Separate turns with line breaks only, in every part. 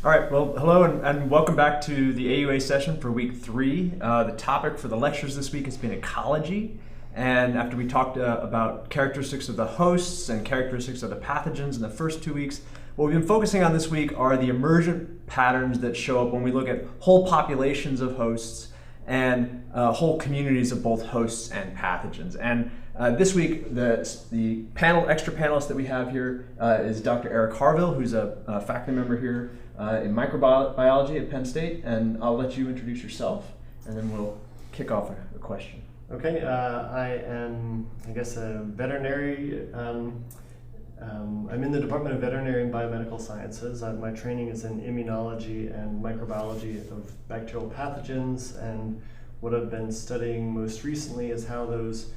All right, well, hello and welcome back to the AUA session for week 3. The topic for the lectures this week has been ecology. And after we talked about characteristics of the hosts and characteristics of the pathogens in the first 2 weeks, what we've been focusing on this week are the emergent patterns that show up when we look at whole populations of hosts and whole communities of both hosts and pathogens. And this week, the extra panelist that we have here is Dr. Eric Harville, who's a faculty member here in microbiology at Penn State, and I'll let you introduce yourself, and then we'll kick off a question.
Okay, I am, I guess, a veterinary. I'm in the Department of Veterinary and Biomedical Sciences. My training is in immunology and microbiology of bacterial pathogens, and what I've been studying most recently is how those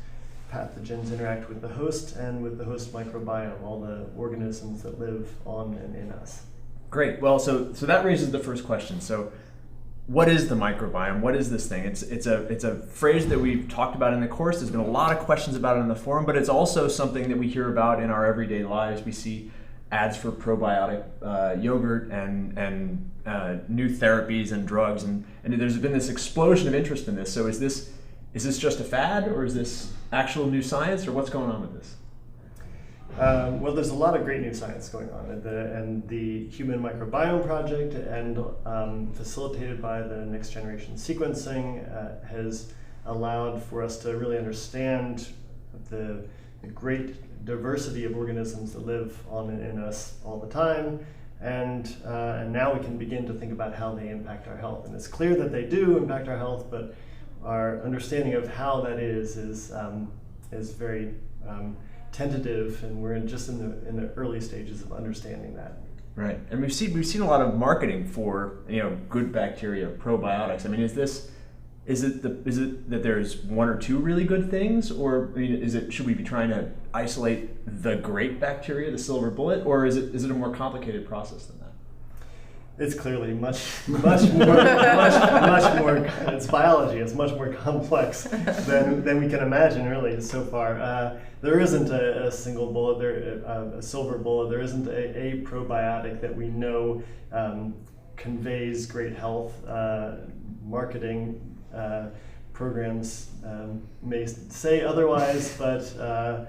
pathogens interact with the host and with the host microbiome, all the organisms that live on and in us.
Great. Well, so that raises the first question. So, what is the microbiome? What is this thing? It's a phrase that we've talked about in the course. There's been a lot of questions about it in the forum, but it's also something that we hear about in our everyday lives. We see ads for probiotic yogurt and new therapies and drugs, and there's been this explosion of interest in this. So, is this just a fad, or is this actual new science, or what's going on with this?
Well, there's a lot of great new science going on, and the Human Microbiome Project, and facilitated by the Next Generation Sequencing, has allowed for us to really understand the great diversity of organisms that live on and in us all the time, and now we can begin to think about how they impact our health. And it's clear that they do impact our health, but our understanding of how that is very tentative, and we're just in the early stages of understanding that.
Right, and we've seen a lot of marketing for good bacteria, probiotics. I mean, is it that there's one or two really good things, or should we be trying to isolate the great bacteria, the silver bullet, or is it a more complicated process than that?
It's clearly much more. It's biology. It's much more complex than we can imagine. Really, so far, there isn't a single bullet. A silver bullet. There isn't a probiotic that we know conveys great health. Marketing programs may say otherwise, but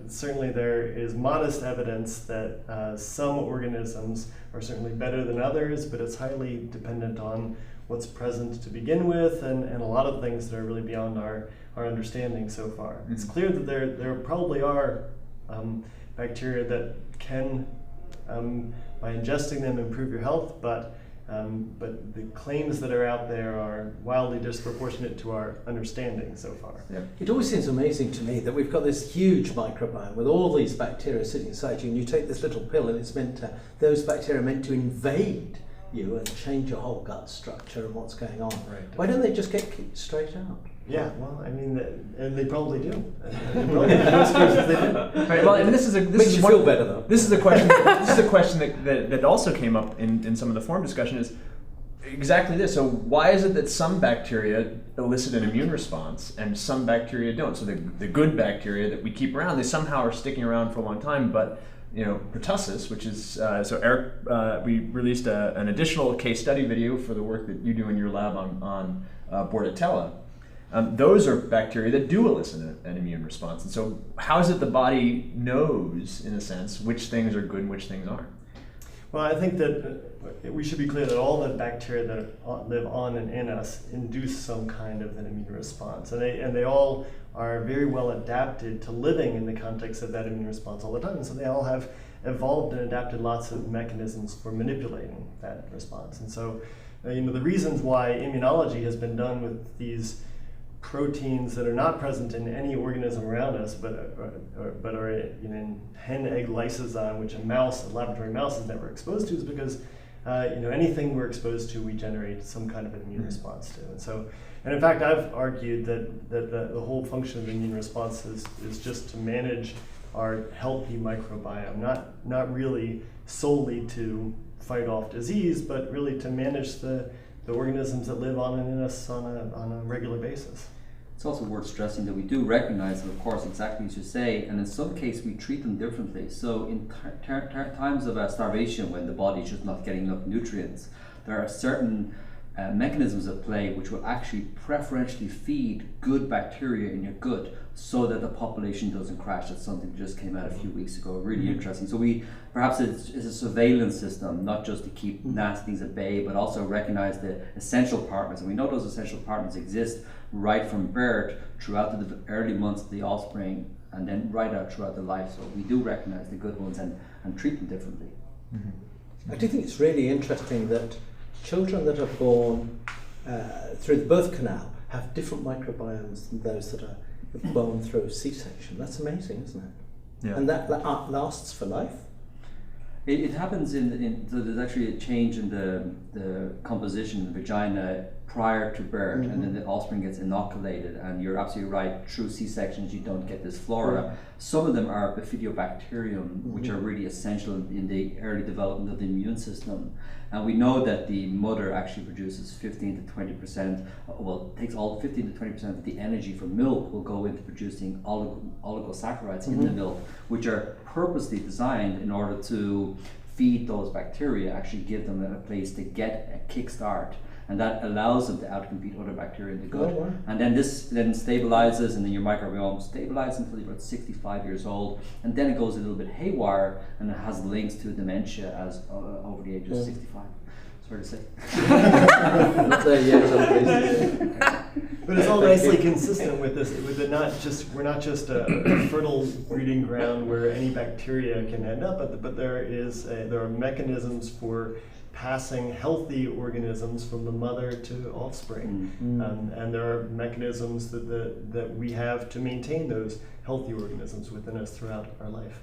certainly there is modest evidence that some organisms are certainly better than others, but it's highly dependent on what's present to begin with, and a lot of things that are really beyond our understanding so far. Mm-hmm. It's clear that there probably are bacteria that can, by ingesting them, improve your health, but the claims that are out there are wildly disproportionate to our understanding so far.
Yeah. It always seems amazing to me that we've got this huge microbiome with all these bacteria sitting inside you, and you take this little pill and those bacteria are meant to invade you and change your whole gut structure and what's going on.
Right.
Why don't they just get kicked straight out?
Yeah, well, I mean, and they probably do. In most cases, they do.
Right. Well, and
makes you feel better though.
This is a question. This is a question that also came up in some of the forum discussion. Is exactly this. So why is it that some bacteria elicit an immune response and some bacteria don't? So the good bacteria that we keep around, they somehow are sticking around for a long time, but pertussis, which is so Eric, we released an additional case study video for the work that you do in your lab on Bordetella. Those are bacteria that do elicit an immune response. And so how is it the body knows, in a sense, which things are good and which things aren't?
Well, I think that we should be clear that all the bacteria that live on and in us induce some kind of an immune response. And they all are very well adapted to living in the context of that immune response all the time. And so they all have evolved and adapted lots of mechanisms for manipulating that response. And so the reasons why immunology has been done with these proteins that are not present in any organism around us, but are in hen egg lysozyme, which a laboratory mouse is never exposed to, is because anything we're exposed to, we generate some kind of an immune response to. And in fact, I've argued that the whole function of the immune response is just to manage our healthy microbiome, not really solely to fight off disease, but really to manage the organisms that live on and in us on a regular basis.
It's also worth stressing that we do recognize that, of course, exactly as you say, and in some cases we treat them differently. So in times of starvation, when the body is just not getting enough nutrients, there are certain mechanisms at play which will actually preferentially feed good bacteria in your gut so that the population doesn't crash. That's something that just came out a few weeks ago, really interesting. So perhaps it's a surveillance system, not just to keep nasty things at bay, but also recognize the essential partners. And we know those essential partners exist right from birth throughout the early months of the offspring, and then right out throughout the life. So we do recognize the good ones and treat them differently.
I do think it's really interesting that children that are born through the birth canal have different microbiomes than those that are born through a C-section. That's amazing, isn't it?
Yeah.
And that lasts for life.
It happens so there's actually a change in the composition of the vagina prior to birth, and then the offspring gets inoculated, and you're absolutely right, through C-sections you don't get this flora. Some of them are bifidobacterium, which are really essential in the early development of the immune system. And we know that the mother actually produces 15 to 20%, takes all 15 to 20% of the energy from milk will go into producing oligosaccharides in the milk, which are purposely designed in order to feed those bacteria, actually give them a place to get a kickstart. And that allows them to outcompete other bacteria in the gut.
Oh, wow.
And then this then stabilizes, and then your microbiome stabilizes until you're about 65 years old. And then it goes a little bit haywire, and it has links to dementia as over the age of 65. Sorry to say.
Not there yet,
But it's all nicely consistent with this. We're not just a fertile breeding ground where any bacteria can end up, but there are mechanisms for passing healthy organisms from the mother to offspring, and there are mechanisms that we have to maintain those healthy organisms within us throughout our life.